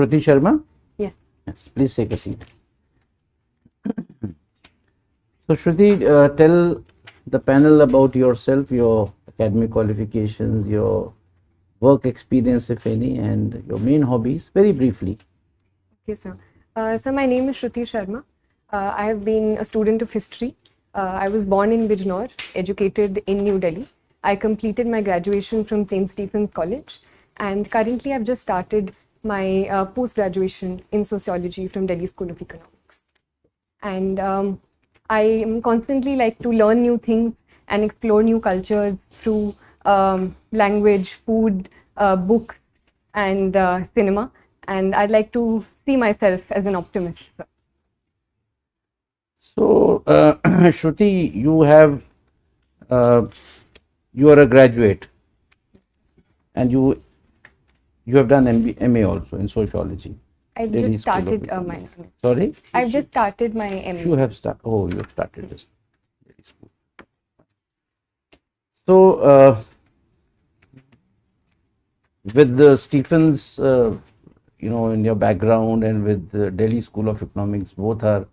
Shruti Sharma? Yes. Yes, please take a seat. So, Shruti, tell the panel about yourself, your academic qualifications, your work experience, if any, and your main hobbies, very briefly. Okay, sir. So my name is Shruti Sharma. I have been a student of history. I was born in Bijnor, educated in New Delhi. I completed my graduation from St. Stephen's College, and currently I've just started my post-graduation in sociology from Delhi School of Economics. And I am constantly like to learn new things and explore new cultures through language, food, books, and cinema. And I'd like to see myself as an optimist. Sir. So, Shruti, uh, you are a graduate, and you have done MA also in sociology. I've Delhi just School of started my Economics. MA. Sorry? I've just started my MA. You have started. Oh, you have started this. Delhi School. So, with the Stephens, in your background, and with the Delhi School of Economics, both are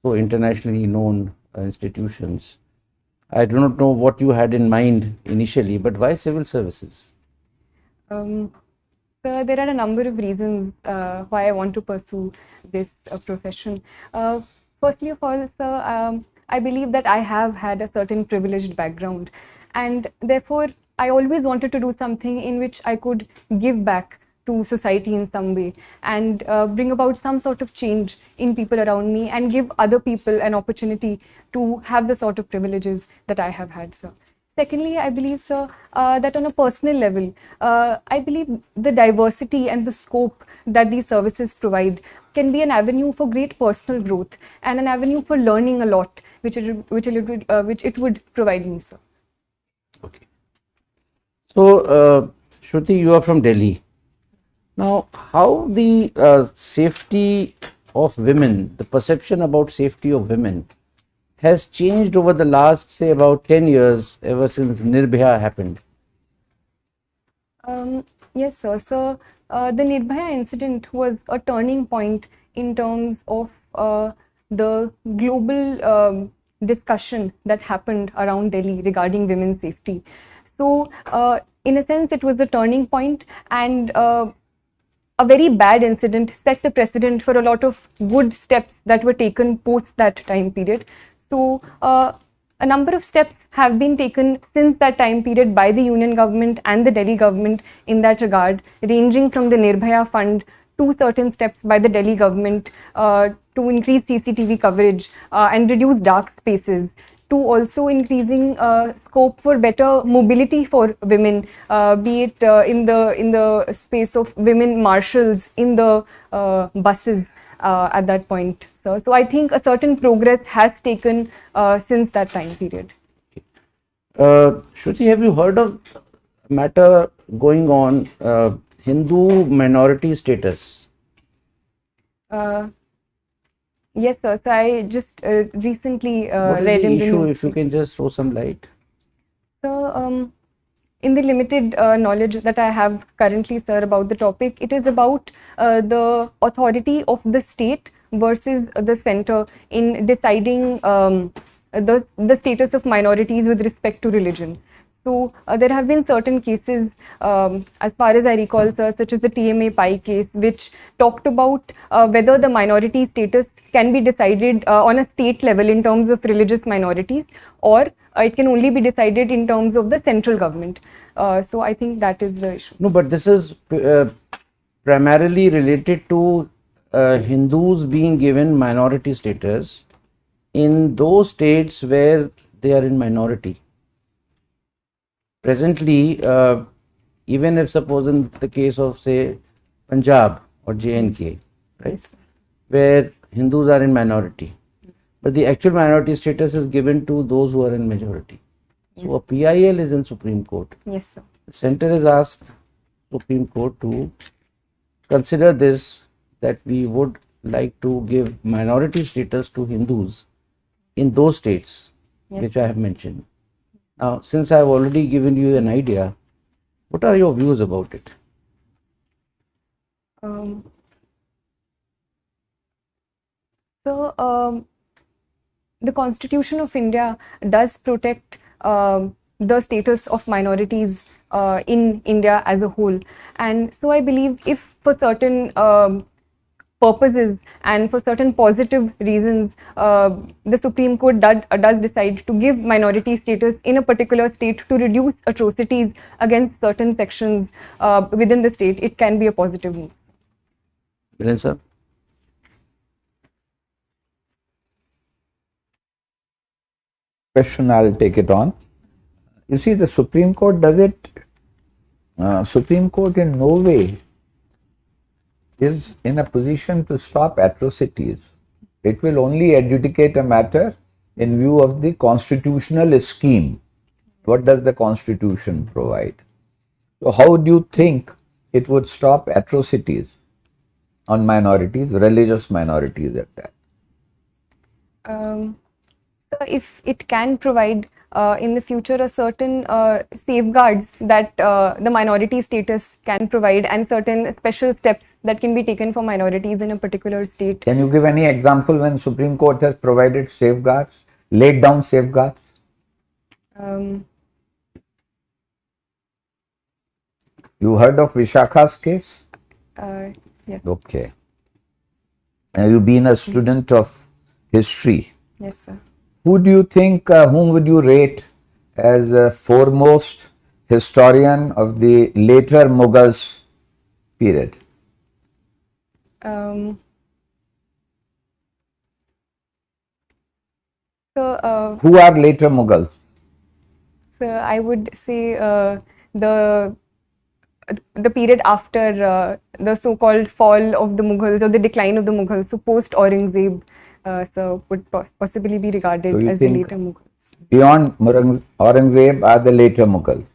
so internationally known institutions. I do not know what you had in mind initially, but why civil services? So there are a number of reasons why I want to pursue this profession. Firstly of all, sir, I believe that I have had a certain privileged background, and therefore I always wanted to do something in which I could give back to society in some way and bring about some sort of change in people around me and give other people an opportunity to have the sort of privileges that I have had, sir. Secondly, I believe, sir, that on a personal level, I believe the diversity and the scope that these services provide can be an avenue for great personal growth and an avenue for learning a lot, which it would provide me, sir. Okay. So, Shruti, you are from Delhi. Now, how the safety of women, the perception about safety of women, has changed over the last, say, about 10 years, ever since Nirbhaya happened? Yes, sir. So the Nirbhaya incident was a turning point in terms of the global discussion that happened around Delhi regarding women's safety. So, in a sense, it was a turning point, and a very bad incident set the precedent for a lot of good steps that were taken post that time period. So, a number of steps have been taken since that time period by the union government and the Delhi government in that regard, ranging from the Nirbhaya Fund to certain steps by the Delhi government to increase CCTV coverage and reduce dark spaces, to also increasing scope for better mobility for women, be it in the space of women marshals in the buses at that point. So I think a certain progress has taken since that time period. Shruti, have you heard of a matter going on, Hindu minority status? Yes, sir. So I just recently What is read the in the issue, news. if you can just throw some light? So, in the limited knowledge that I have currently, sir, about the topic, it is about the authority of the state versus the center in deciding the status of minorities with respect to religion. So there have been certain cases, as far as I recall, sir, such as the TMA Pi case, which talked about whether the minority status can be decided on a state level in terms of religious minorities, or it can only be decided in terms of the central government. So I think that is the issue. No, but this is primarily related to Hindus being given minority status in those states where they are in minority. Presently, even if suppose in the case of, say, Punjab or JNK, right, Yes. where Hindus are in minority, but the actual minority status is given to those who are in majority. So a PIL is in Supreme Court. Yes, sir. The center has asked Supreme Court to consider this, that we would like to give minority status to Hindus in those states which I have mentioned. Now, since I have already given you an idea, what are your views about it? So, the Constitution of India does protect the status of minorities in India as a whole. And so I believe if for certain purposes and for certain positive reasons, the Supreme Court does decide to give minority status in a particular state to reduce atrocities against certain sections within the state, it can be a positive move. Viren sir? Question, I'll take it on. You see, the Supreme Court does it. Supreme Court in no way is in a position to stop atrocities. It will only adjudicate a matter in view of the constitutional scheme. What does the Constitution provide? So, how do you think it would stop atrocities on minorities, religious minorities at that? So if it can provide in the future a certain safeguards that the minority status can provide and certain special steps that can be taken for minorities in a particular state. Can you give any example when Supreme Court has provided safeguards, laid down safeguards? You heard of Vishakha's case? Yes. Okay. You've been a student of history. Yes, sir. Who do you think, whom would you rate as a foremost historian of the later Mughals period? So Who are later Mughals? So I would say the period after the so-called fall of the Mughals or the decline of the Mughals, so post Aurangzeb, so would possibly be regarded So you as the think later Mughals. beyond Aurangzeb are the later Mughals?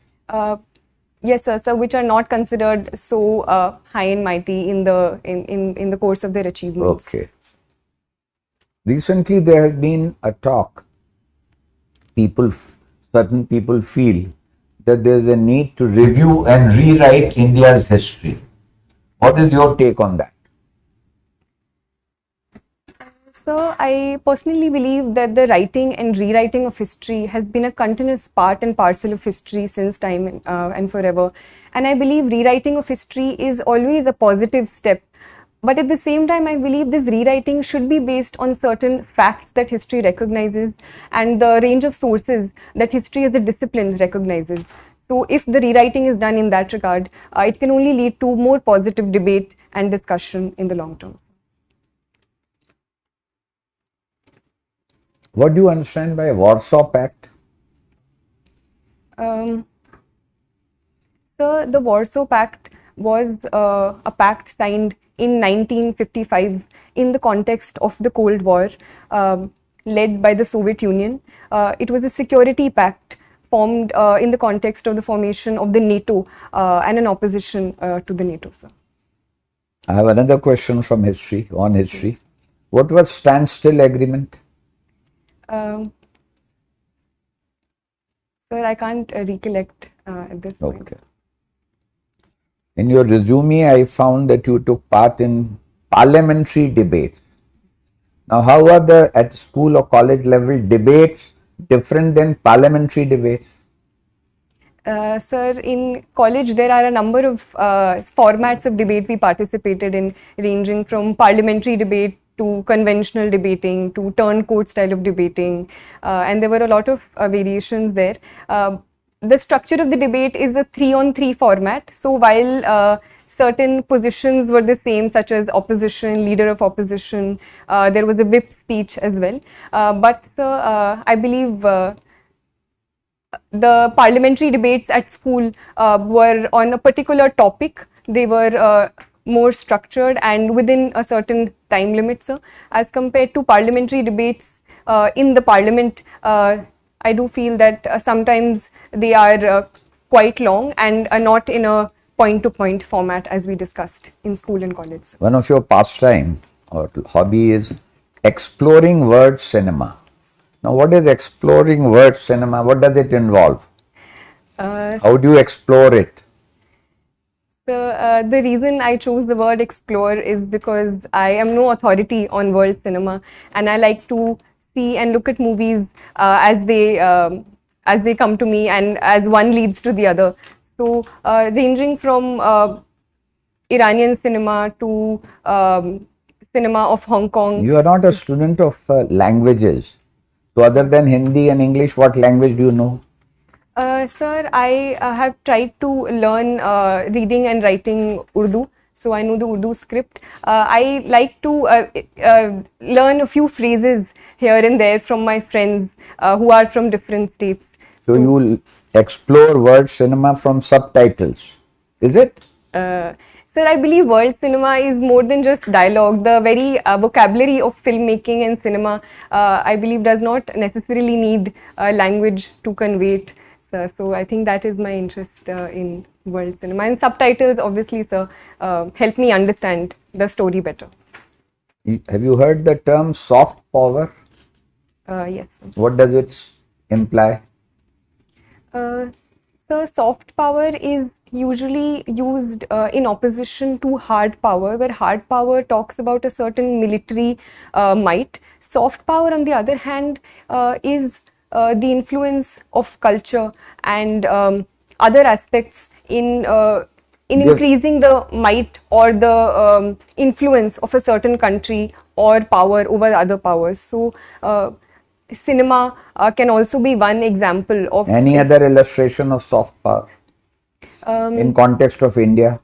Yes, sir. So which are not considered so high and mighty in the course of their achievements. Okay. Recently, there has been a talk. Certain people feel that there is a need to review and rewrite India's history. What is your take on that? So I personally believe that the writing and rewriting of history has been a continuous part and parcel of history since time and forever. And I believe rewriting of history is always a positive step. But at the same time, I believe this rewriting should be based on certain facts that history recognizes and the range of sources that history as a discipline recognizes. So if the rewriting is done in that regard, it can only lead to more positive debate and discussion in the long term. What do you understand by Warsaw Pact? So the Warsaw Pact was a pact signed in 1955 in the context of the Cold War, led by the Soviet Union. It was a security pact formed in the context of the formation of the NATO and an opposition to the NATO, sir. I have another question from history, on history. Yes. What was standstill agreement? Sir, I can't recollect at this point. Okay. In your resume, I found that you took part in parliamentary debates. Now, how are the at school or college level debates different than parliamentary debates? Sir, in college there are a number of formats of debate we participated in, ranging from parliamentary debate to conventional debating to turncoat style of debating, and there were a lot of variations there. The structure of the debate is a 3-on-3 format. So while certain positions were the same, such as opposition, leader of opposition, there was a whip speech as well. But I believe the parliamentary debates at school were on a particular topic. They were more structured and within a certain time limit, sir. As compared to parliamentary debates in the parliament, I do feel that sometimes they are quite long and are not in a point-to-point format as we discussed in school and college. One of your pastime or hobby is exploring word cinema. Now, what is exploring word cinema? What does it involve? How do you explore it? So the reason I chose the word explore is because I am no authority on world cinema, and I like to see and look at movies as they come to me, and as one leads to the other. So ranging from Iranian cinema to cinema of Hong Kong. You are not a student of languages. So other than Hindi and English, what language do you know? Sir, I have tried to learn reading and writing Urdu, so I know the Urdu script. I like to learn a few phrases here and there from my friends who are from different states. So you will explore world cinema from subtitles, is it? Sir, I believe world cinema is more than just dialogue. The very vocabulary of filmmaking and cinema, I believe, does not necessarily need language to convey it. Sir. So I think that is my interest in world cinema. And subtitles, obviously, sir, help me understand the story better. Have you heard the term soft power? Yes, sir. What does it imply? So soft power is usually used in opposition to hard power, where hard power talks about a certain military might. Soft power, on the other hand, is the influence of culture and other aspects in increasing the might or the influence of a certain country or power over other powers. So cinema can also be one example of Any other illustration of soft power in context of India?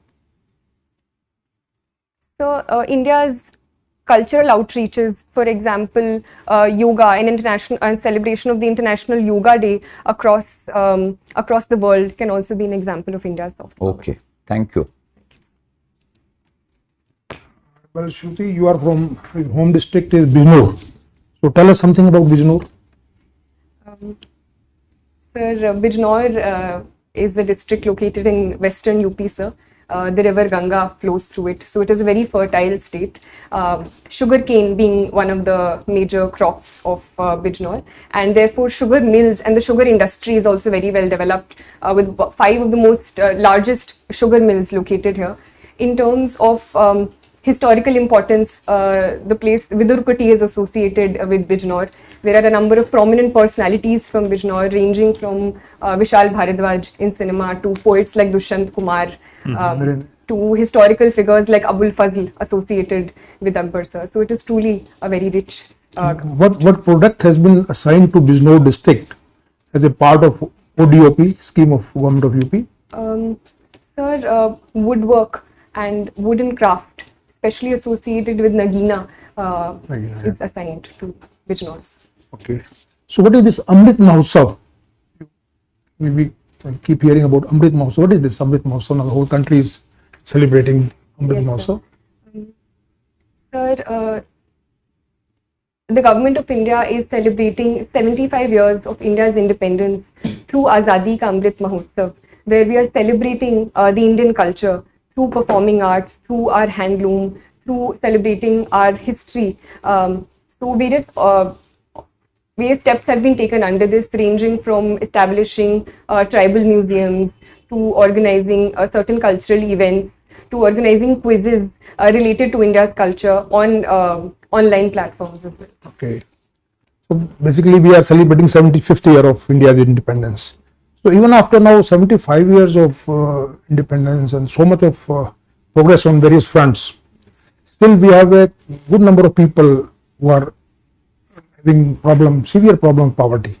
So India's cultural outreaches, for example, yoga and international celebration of the International Yoga Day across the world can also be an example of India's soft power. Okay, thank you. Well, Shruti, you are from your home district is Bijnor. So tell us something about Bijnor. Sir, Bijnor is a district located in western UP, sir. The river Ganga flows through it, so it is a very fertile state. Sugarcane being one of the major crops of Bijnor, and therefore sugar mills and the sugar industry is also very well developed, with 5 of the most largest sugar mills located here. In terms of historical importance, the place Vidurkoti is associated with Bijnor. There are a number of prominent personalities from Bijnor, ranging from Vishal Bharadwaj in cinema to poets like Dushyant Kumar, to historical figures like Abul Fazl associated with Akbar sir. So it is truly a very rich. What product has been assigned to Bijnor district as a part of ODOP scheme of government of UP? Sir, woodwork and wooden craft, especially associated with Nagina, is assigned to Bijnor. Okay. So what is this Amrit Mahotsav? We keep hearing about Amrit Mahotsav. What is this Amrit Mahotsav? Now the whole country is celebrating Amrit Mahotsav. Sir, the government of India is celebrating 75 years of India's independence through Azadi Ka Amrit Mahotsav, where we are celebrating the Indian culture through performing arts, through our handloom, through celebrating our history. So various steps have been taken under this, ranging from establishing tribal museums to organizing certain cultural events to organizing quizzes related to India's culture on online platforms as well. Okay. So basically we are celebrating 75th year of India's independence. So even after now 75 years of independence and so much of progress on various fronts, still we have a good number of people who are having severe problem of poverty.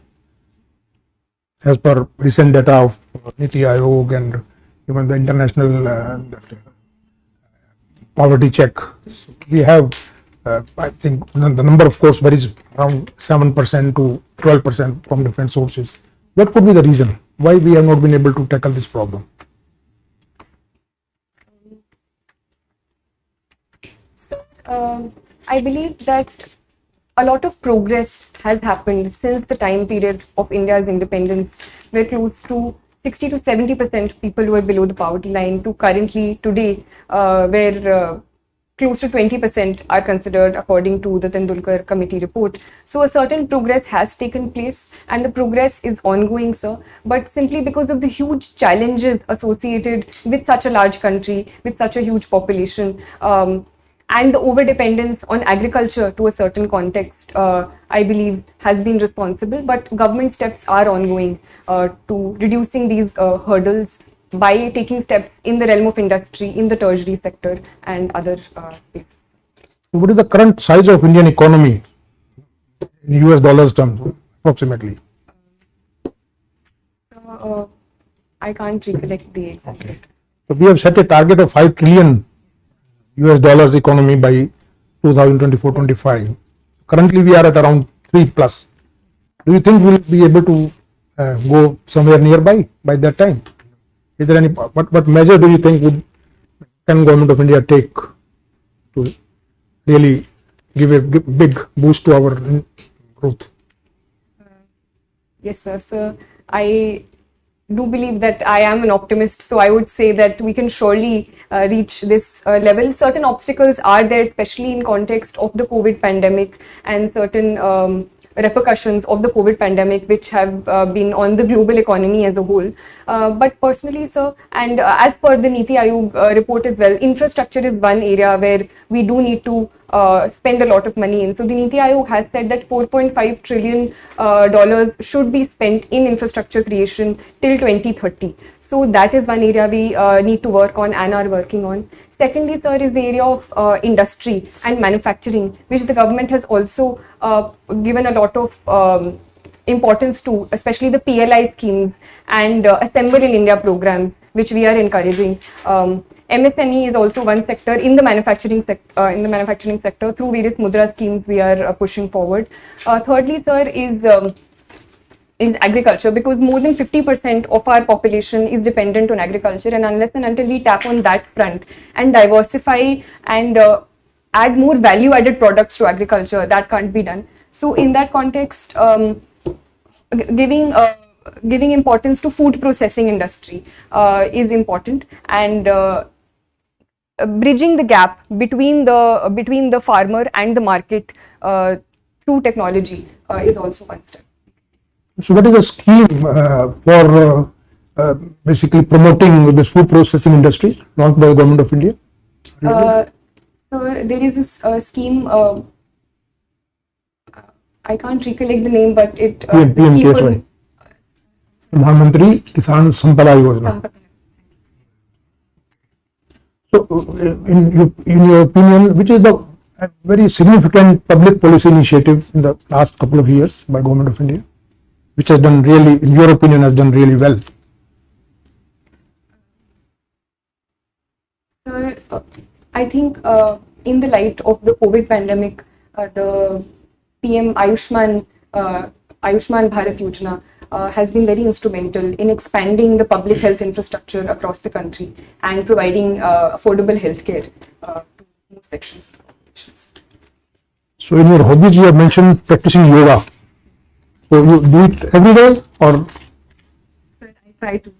As per recent data of Niti Aayog and even the international poverty check, we have, I think the number of course varies around 7% to 12% from different sources. What could be the reason why we have not been able to tackle this problem? So, I believe that a lot of progress has happened since the time period of India's independence, where close to 60 to 70% people were below the poverty line, to currently today, where close to 20% are considered according to the Tendulkar committee report. So a certain progress has taken place and the progress is ongoing, sir. But simply because of the huge challenges associated with such a large country, with such a huge population, and the over-dependence on agriculture to a certain context, I believe has been responsible. But government steps are ongoing to reducing these hurdles by taking steps in the realm of industry, in the tertiary sector and other spaces. What is the current size of Indian economy in US dollars terms, approximately? I can't recollect the exact. Okay. So we have set a target of 5 trillion US dollars economy by 2024-25. Currently we are at around 3 plus. Do you think we'll be able to go somewhere nearby by that time? Is there any, what measure do you think can Government of India take to really give a big boost to our growth? Yes, sir. So I do believe that I am an optimist. So I would say that we can surely reach this level. Certain obstacles are there, especially in context of the COVID pandemic and certain repercussions of the COVID pandemic, which have been on the global economy as a whole. But personally, sir, and as per the Niti Aayog report as well, infrastructure is one area where we do need to spend a lot of money in. So the Niti Aayog has said that $4.5 trillion should be spent in infrastructure creation till 2030. So that is one area we need to work on and are working on. Secondly, sir, is the area of industry and manufacturing, which the government has also given a lot of importance to, especially the PLI schemes and Assemble in India programs, which we are encouraging. MSME is also one sector in the manufacturing sector. Through various Mudra schemes we are pushing forward. Thirdly, sir, is agriculture, because more than 50% of our population is dependent on agriculture, and unless and until we tap on that front and diversify and add more value-added products to agriculture, that can't be done. So in that context, giving importance to food processing industry is important, and bridging the gap between the farmer and the market through technology is also one step. So what is the scheme for basically promoting this food processing industry launched by the Government of India? So there is this scheme, I can't recollect the name, but it PM KSY. Pradhan Mantri Kisan Sampada Yojana. So in your opinion, which is the very significant public policy initiative in the last couple of years by Government of India, which has done really, in your opinion, has done really well? Sir, I think in the light of the COVID pandemic, the PM Ayushman Bharat Yojana has been very instrumental in expanding the public health infrastructure across the country and providing affordable healthcare to most sections of the population. So in your hobbies, you have mentioned practicing yoga. So you do it every day, or? I try to.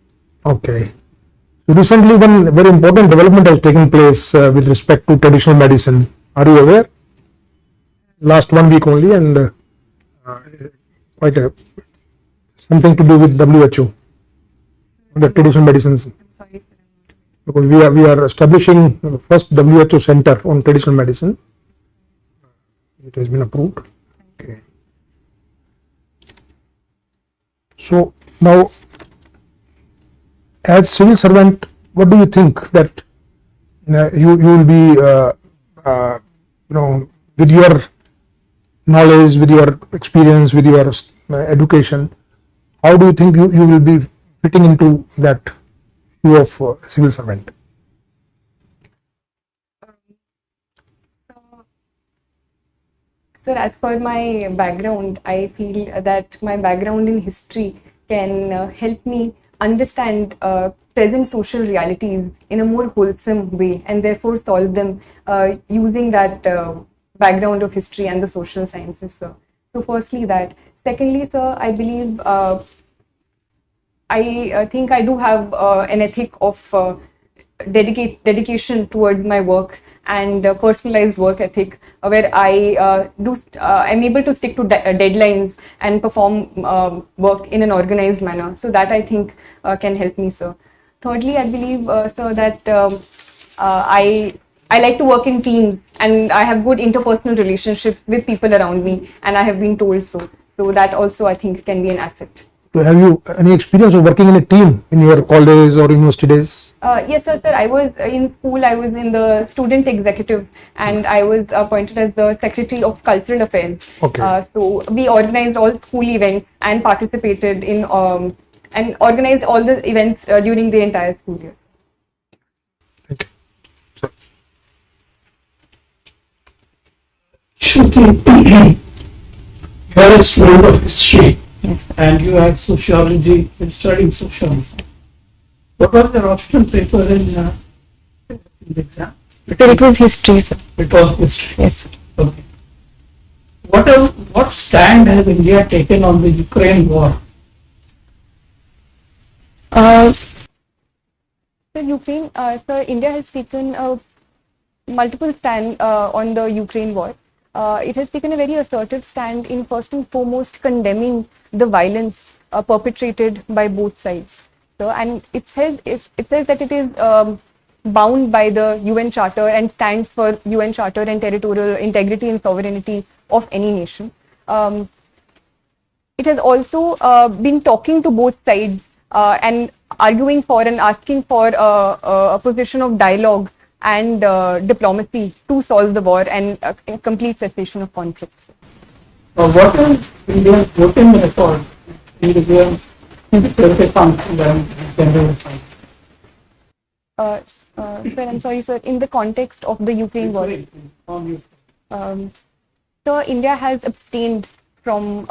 Okay. So recently, one very important development has taken place with respect to traditional medicine. Are you aware? Last 1 week only, and quite something to do with WHO, the traditional medicines. I'm sorry, sir. Because we are establishing the first WHO center on traditional medicine. It has been approved. Okay. So now, as civil servant, what do you think that you will be, with your knowledge, with your experience, with your education, how do you think you will be fitting into that view of civil servant? Sir, as per my background, I feel that my background in history can help me understand present social realities in a more wholesome way, and therefore solve them using that background of history and the social sciences, sir. So firstly that. Secondly, sir, I believe I think I do have an ethic of dedication towards my work, and personalized work ethic, where I'm able to stick to deadlines and perform work in an organized manner. So that I think can help me, sir. Thirdly, I believe, sir, that I like to work in teams, and I have good interpersonal relationships with people around me, and I have been told so. So that also I think can be an asset. So have you any experience of working in a team in your college or university days? Yes, sir. I was in school. I was in the student executive, and I was appointed as the secretary of cultural affairs. Okay. So we organized all school events and participated in and organized all the events during the entire school year. Thank you. Shruti, you are a student of history Yes, sir. and you had sociology and studying sociology. What was your optional paper in the exam? It was history, sir. It was history. Yes, sir. Okay. What stand has India taken on the Ukraine war? Ukraine, India has taken multiple stand on the Ukraine war. It has taken a very assertive stand in first and foremost condemning the violence perpetrated by both sides. So, and it says that it is bound by the UN Charter and stands for UN Charter and territorial integrity and sovereignty of any nation. It has also been talking to both sides and arguing for and asking for a position of dialogue and diplomacy to solve the war and a complete cessation of conflicts. What is India's voting record in the UN Security Council and General Assembly? Sir, I'm sorry, sir. In the context of the Ukraine war, so India has abstained from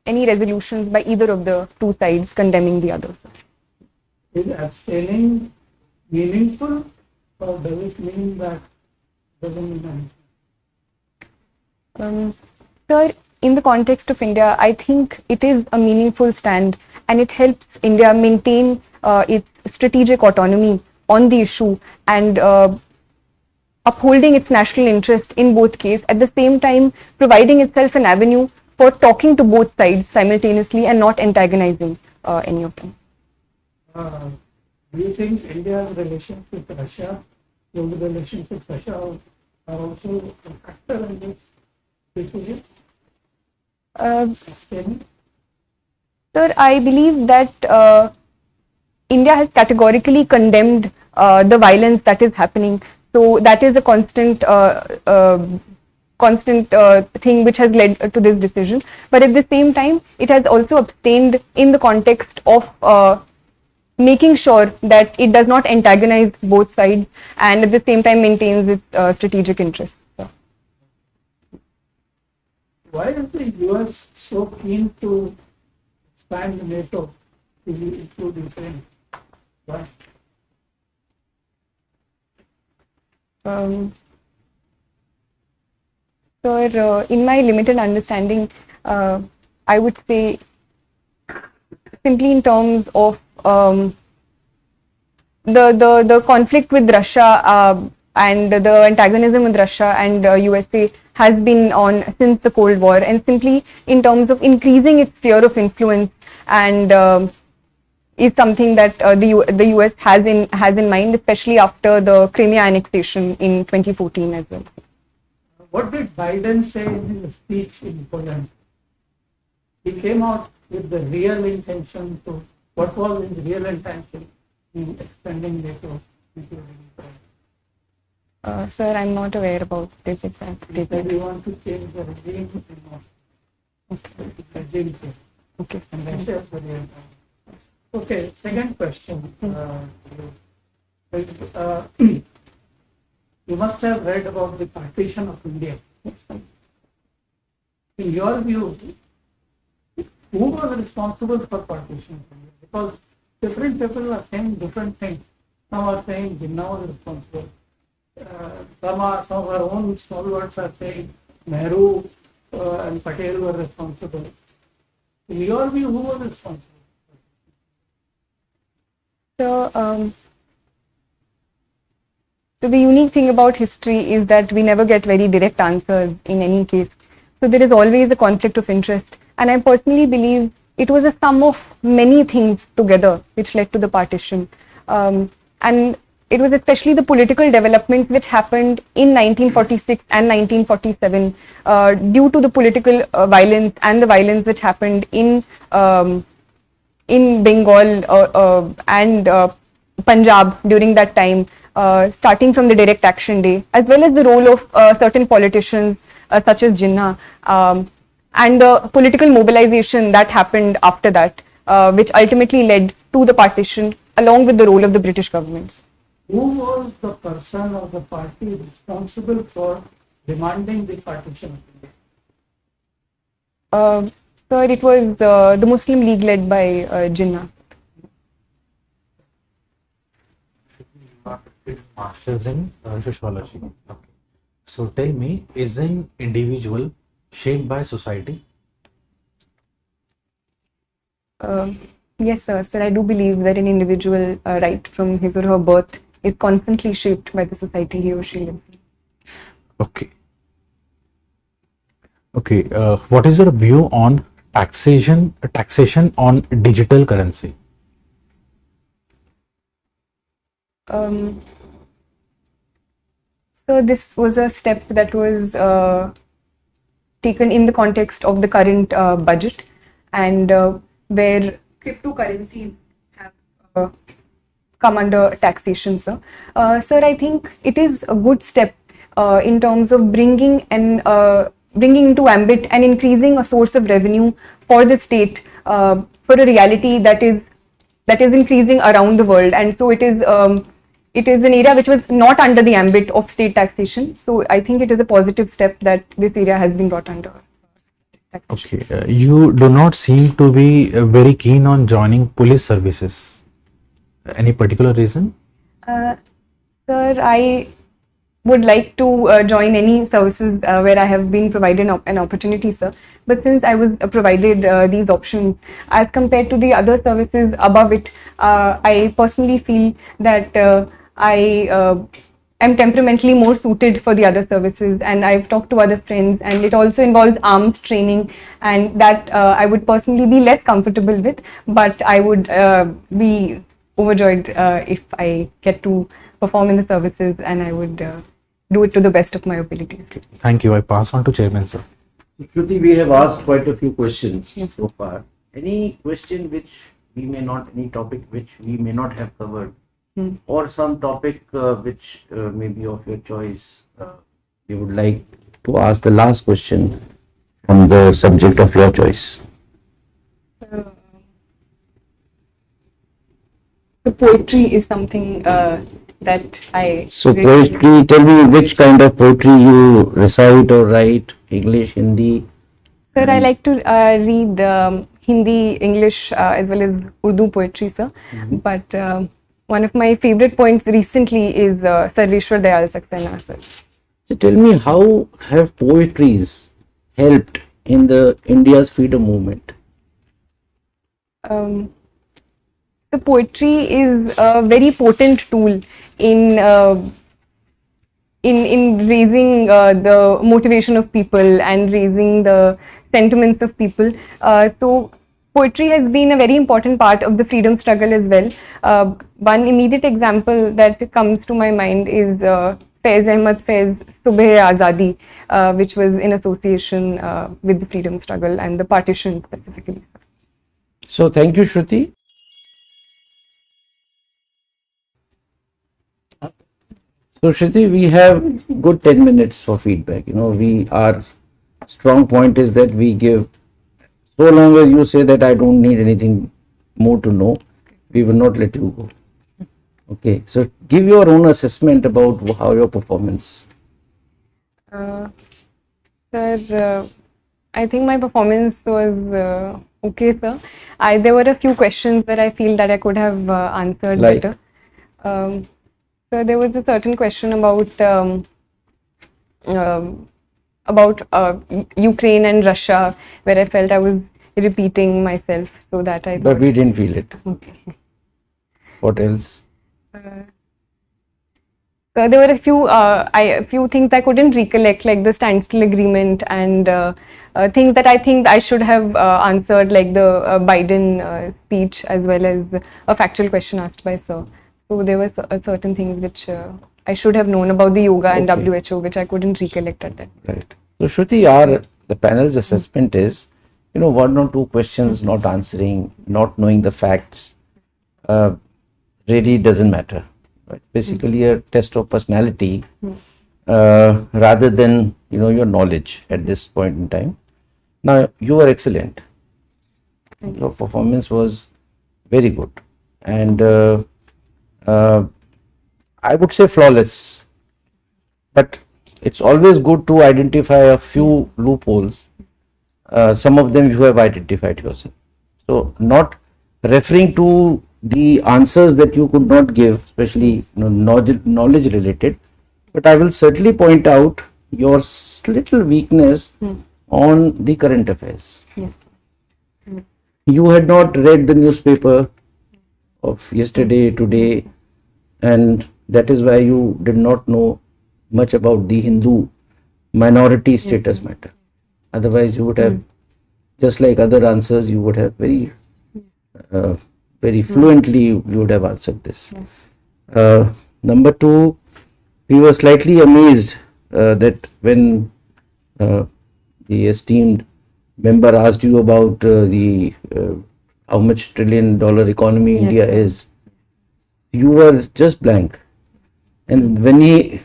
any resolutions by either of the two sides condemning the other. Sir. Is abstaining meaningful, or does it mean that doesn't mean anything? Sir, in the context of India, I think it is a meaningful stand, and it helps India maintain its strategic autonomy on the issue and upholding its national interest in both cases, at the same time providing itself an avenue for talking to both sides simultaneously and not antagonizing any of them. Do you think India's relations with Russia, global relations with Russia, are also a factor in this decision? Sir, I believe that India has categorically condemned the violence that is happening. So that is a constant thing which has led to this decision. But at the same time, it has also abstained in the context of making sure that it does not antagonize both sides and at the same time maintains its strategic interests. So. Why is the US so keen to expand NATO to include Ukraine? Why? So, in my limited understanding, I would say simply in terms of the conflict with Russia and the antagonism with Russia and USA has been on since the Cold War, and simply in terms of increasing its sphere of influence and is something that the US has in mind, especially after the Crimea annexation in 2014 as well. What did Biden say in his speech in Poland? He came out with the real intention to, what was his real intention in extending NATO, including Ukraine? Sir, I'm not aware about this exact He said statement. we want to change the regime in Moscow. Okay. Regime change. Okay. And Russia is the real time. Okay, second question. You must have read about the partition of India. Yes, sir. In your view, who was responsible for partition of India? Because different people are saying different things. Some are saying Jinnah was responsible. Some of our own stalwarts are saying Nehru and Patel were responsible. In your view, who was responsible? So, So the unique thing about history is that we never get very direct answers in any case. So there is always a conflict of interest. And I personally believe it was a sum of many things together which led to the partition. And it was especially the political developments which happened in 1946 and 1947 due to the political violence and the violence which happened in Bengal and Punjab during that time, starting from the Direct Action Day, as well as the role of certain politicians such as Jinnah, and the political mobilization that happened after that, which ultimately led to the partition, along with the role of the British governments. Who was the person or the party responsible for demanding the partition of India? Sir, it was the Muslim League led by Jinnah. Masters in sociology. Okay. So tell me, is an individual shaped by society? Yes, sir. Sir, I do believe that an individual, right from his or her birth, is constantly shaped by the society he or she lives in. Okay. Okay. What is your view on taxation on digital currency? So this was a step that was taken in the context of the current budget, and where cryptocurrencies have come under taxation, sir. Sir, I think it is a good step in terms of bringing into ambit and increasing a source of revenue for the state for a reality that is increasing around the world, and so it is an area which was not under the ambit of state taxation. So I think it is a positive step that this area has been brought under taxation. Okay. You do not seem to be very keen on joining police services. Any particular reason? Sir, I would like to join any services where I have been provided an opportunity, sir. But since I was provided these options, as compared to the other services above it, I personally feel that I am temperamentally more suited for the other services, and I've talked to other friends, and it also involves arms training, and that I would personally be less comfortable with, but I would be overjoyed if I get to perform in the services, and I would do it to the best of my abilities. Thank you. I pass on to Chairman, sir. Shruti, we have asked quite a few questions Yes. so far. Any question which we may not, any topic which we may not have covered, or some topic which may be of your choice, you would like to ask the last question on the subject of your choice? The poetry is something that I So really- poetry, tell me which kind of poetry you recite or write, English, Hindi? Sir, I like to read Hindi, English, as well as Urdu poetry, sir. But one of my favorite points recently is Sarveshwar Dayal Saxena, sir. So tell me, how have poetries helped in the India's freedom movement? The poetry is a very potent tool in raising the motivation of people and raising the sentiments of people. So poetry has been a very important part of the freedom struggle as well. One immediate example that comes to my mind is Faiz Ahmad Faiz Subh Azadi, which was in association with the freedom struggle and the partition specifically. So thank you, Shruti. So Shruti, we have good 10 minutes for feedback. You know, our strong point is that we give, so long as you say that I don't need anything more to know, we will not let you go. Okay, so give your own assessment about how your performance. Sir, I think my performance was okay, sir. There were a few questions that I feel that I could have answered Like? better. So there was a certain question about Ukraine and Russia, where I felt I was repeating myself, so that I But thought, we didn't feel it. okay. What else? So there were a few things I couldn't recollect, like the standstill agreement and things that I think I should have answered, like the Biden speech, as well as a factual question asked by Sir. So there were certain things which I should have known about the yoga and Okay. WHO, which I couldn't recollect at that. Right. So Shruti, the panel's assessment is, one or two questions not answering, not knowing the facts, really doesn't matter. Right? Basically, a test of personality rather than your knowledge at this point in time. Now you were excellent. Your performance was very good, and I would say flawless. But it's always good to identify a few loopholes. Some of them you have identified yourself. So not referring to the answers that you could not give, especially knowledge related, but I will certainly point out your little weakness on the current affairs. Yes. You had not read the newspaper of yesterday, today, and that is why you did not know much about the Hindu minority status matter. Otherwise, you would have, just like other answers, you would have very fluently, you would have answered this. Yes. Number two, we were slightly amazed that when the esteemed member asked you about the how much $1 trillion economy Yes. India is, you were just blank. And when he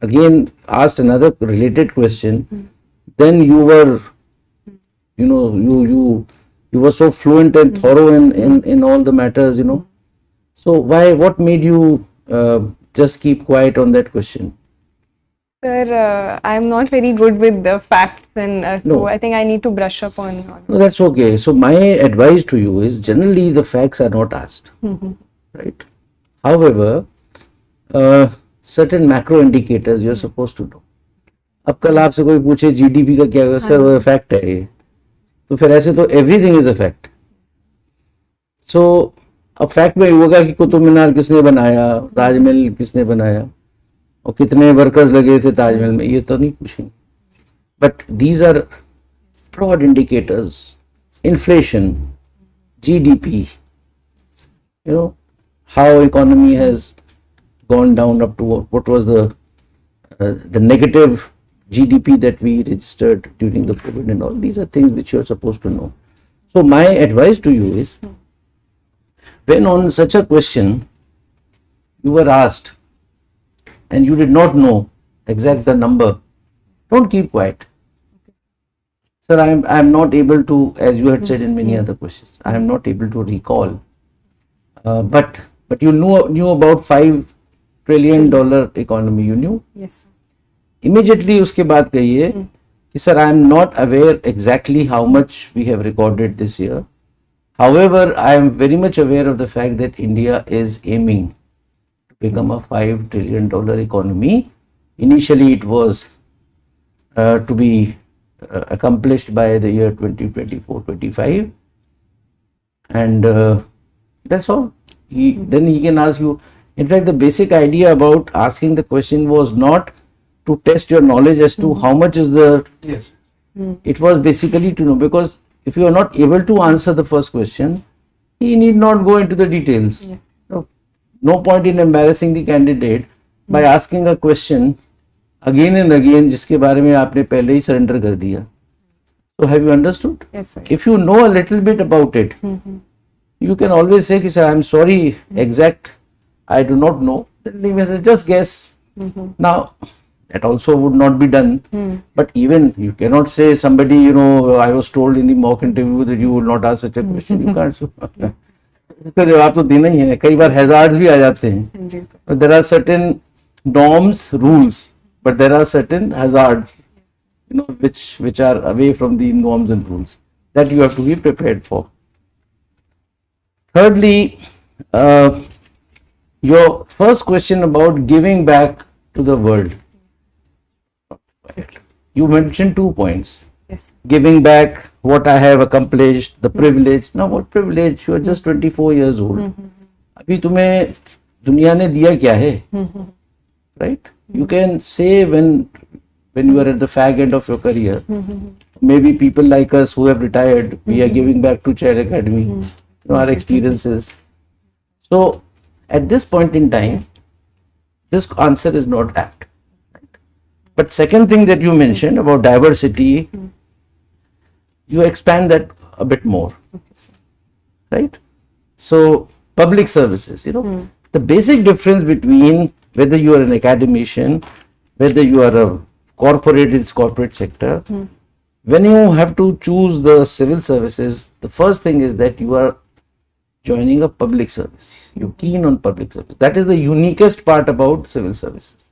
again asked another related question, then you were, you were so fluent and thorough in all the matters, So what made you just keep quiet on that question? Sir, I'm not very good with the facts, and so No. I think I need to brush up on. No, that's okay. So my advice to you is, generally the facts are not asked, right? However, certain macro indicators you're supposed to know. अब कल आपसे कोई पूछे GDP का क्या है, sir वो fact है ये, तो फिर ऐसे तो एवरीथिंग इज अ फैक्ट. सो अब फैक्ट में होगा कि कुतुब मीनार किसने बनाया, ताजमहल किसने बनाया, और कितने वर्कर्स लगे थे ताजमहल में, ये तो नहीं पूछेंगे. But these are broad indicators, inflation, GDP, how economy has gone down up to what was the negative GDP that we registered during the COVID and all. These are things which you are supposed to know. So my advice to you is, when on such a question you were asked and you did not know exact the number, don't keep quiet. Sir, I am not able to, as you had said in many other questions, I am not able to recall. But you knew about $5 trillion economy. You knew. Yes. Immediately उसके बाद कहिए कि sir, I am not aware exactly how much we have recorded this year. However, I am very much aware of the fact that India is aiming to become a $5 trillion economy. Initially, it was to be accomplished by the year 2024-25, and that's all. Then he can ask you. In fact, the basic idea about asking the question was not to test your knowledge as to how much is the. Yes. It was basically to know, because if you are not able to answer the first question, he need not go into the details. Yeah. No point in embarrassing the candidate by asking a question again and again जिसके बारे में आपने पहले ही surrender कर दिया. So have you understood? Yes, sir. If you know a little bit about it, you can always say, sir, I'm sorry, exact, I do not know. Then he may say, just guess. Now, that also would not be done. But even you cannot say somebody, I was told in the mock interview that you will not ask such a question. You can't. इसका जवाब तो देना ही है. कई बार hazards भी आ जाते हैं. Yes, sir. But there are certain norms, rules, but there are certain hazards, which are away from the norms and rules that you have to be prepared for. Thirdly, your first question about giving back to the world. You mentioned 2 points. Yes. Giving back what I have accomplished, the privilege. Now, what privilege? You are just 24 years old. अभी तुम्हें दुनिया ने दिया क्या है? right? You can say when you are at the fag end of your career, maybe people like us who have retired, we are giving back to Child Academy, our experiences. So at this point in time, this answer is not apt. But second thing that you mentioned about diversity, you expand that a bit more, right? So public services, the basic difference between whether you are an academician, whether you are a corporate in corporate sector, when you have to choose the civil services, the first thing is that you are joining a public service. You're keen on public service. That is the uniquest part about civil services.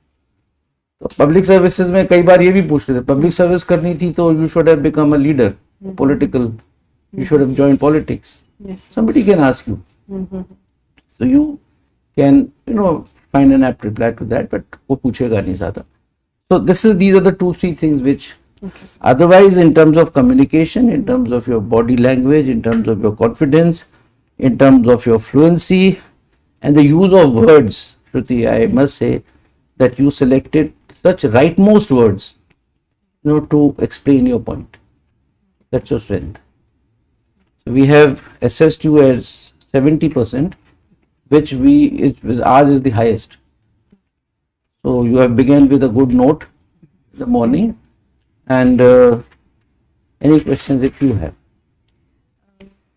तो public services में कई बार ये भी पूछते थे, public service करनी थी तो you should have become a leader, political, you should have joined politics. Yes. Somebody can ask you. So you can, find an apt reply to that, but वो पूछेगा नहीं ज़्यादा. So these are the 2-3 things which otherwise in terms of communication, in terms of your body language, in terms of your confidence, in terms of your fluency and the use of words, Shruti, I must say that you selected such rightmost words, to explain your point. That's your strength. So we have assessed you as 70%, which ours is the highest. So you have begun with a good note in the morning, and any questions if you have.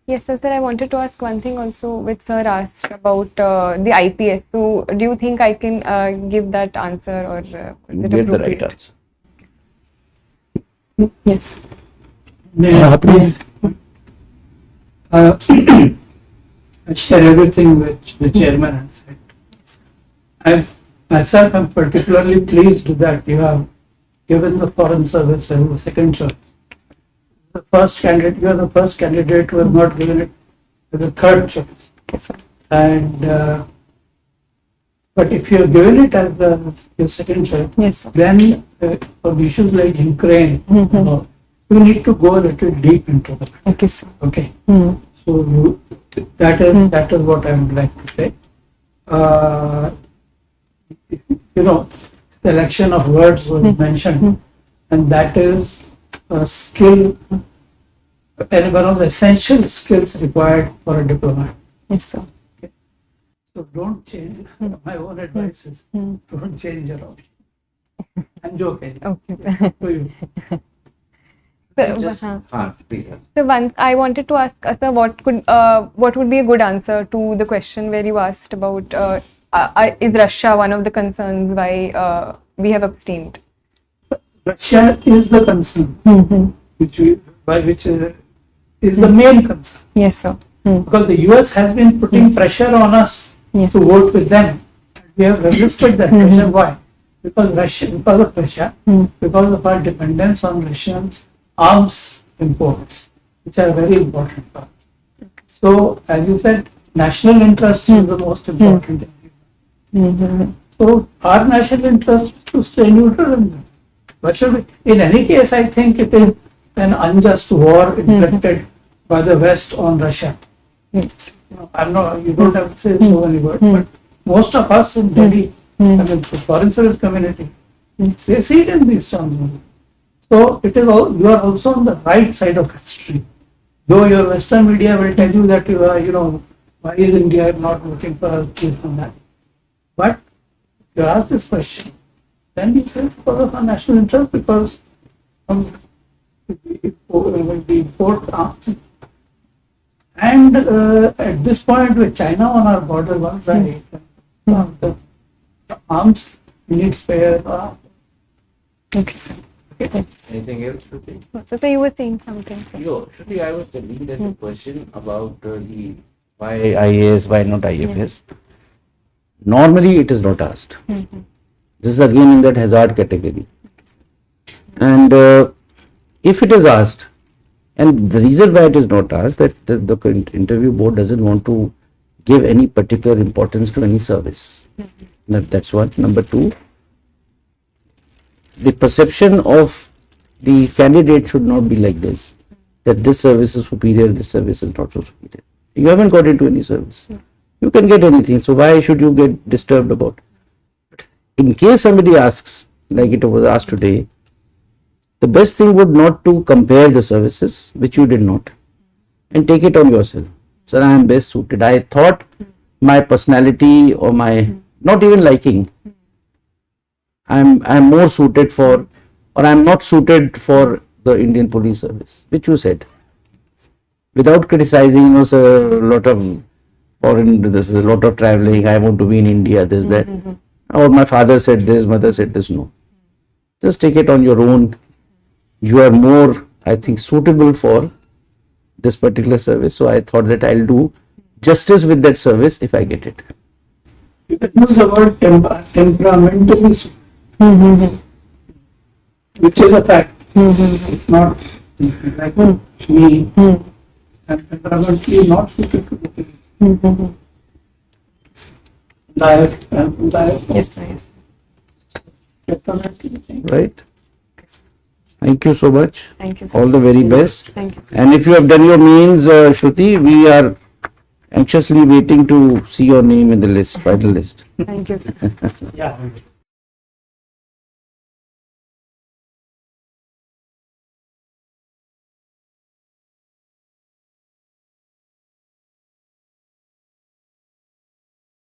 Yes, sir. I wanted to ask one thing also, which sir asked about the IPS. So, do you think I can give that answer, or is You it get the right appropriate? answer. Yes. May I please I share everything which the chairman has said. I myself am particularly pleased that you have given the foreign service as a second choice. You are the first candidate who has not given it as a third choice. Yes, sir. And but if you have given it as your second choice, Yes, sir. then for issues like Ukraine, you need to go a little deep into the matter. Okay, sir. Okay. So that is what I would like to say. Selection of words was mentioned, and that is a skill, and one of the essential skills required for a diplomat. Yes, sir. So don't change. My own advice is don't change your option. I'm joking. Okay. To you. So once I wanted to ask sir, what would be a good answer to the question where you asked about is Russia one of the concerns why we have abstained? Russia is the concern, which is the main concern. Yes, sir. Because the US has been putting pressure on us Yes. to vote with them. We have resisted that pressure. Why? Because of Russia, because of our dependence on Russians arms imports, which are very important for us. So, as you said, national interest is the most important thing. So, our national interest is to stay neutral in this. What should we? In any case, I think it is an unjust war inflicted by the West on Russia. Yes. I'm not. You don't have to say so many words, but most of us in Delhi, I mean, the foreign service community, they see it in these terms. So it is all. You are also on the right side of history. Though your Western media will tell you that you are, why is India not voting for us this and that? But if you ask this question, then you say because of our national interest, because we import arms. And at this point, with China on our border, one side, the arms need spare. Okay, sir. Yes. Anything else, Shruti? So you were saying something. Sir. Shruti, I was telling that the question about the why IAS, why not IFS. Normally, it is not asked. This is again in that hazard category. And if it is asked, and the reason why it is not asked, that the interview board doesn't want to give any particular importance to any service. That's one. Number two, the perception of the candidate should not be like this, that this service is superior, this service is not so superior. You haven't got into any service. You can get anything, so why should you get disturbed about it? in case somebody asks, like it was asked today, the best thing would not to compare the services, which you did not, and take it on yourself. Sir, I am best suited. I thought my personality or my not even liking, I'm more suited for, or I'm not suited for the Indian police service, which you said. Without criticizing, sir, a lot of foreign, this is a lot of traveling, I want to be in India, this, that. Or my father said this, mother said this, no. Just take it on your own. You are more, I think, suitable for this particular service. So I thought that I'll do justice with that service if I get it. You can use the word temperamentally, which is a fact. It's not like me. I'm temperamentally not suited to the police. Yes, sir. Yes. Temperamentally. Right? Thank you so much. Thank you, sir. All the very best. Thank you, sir. And if you have done your means, Shruti, we are anxiously waiting to see your name in the list, final list. Thank you, sir. Yeah.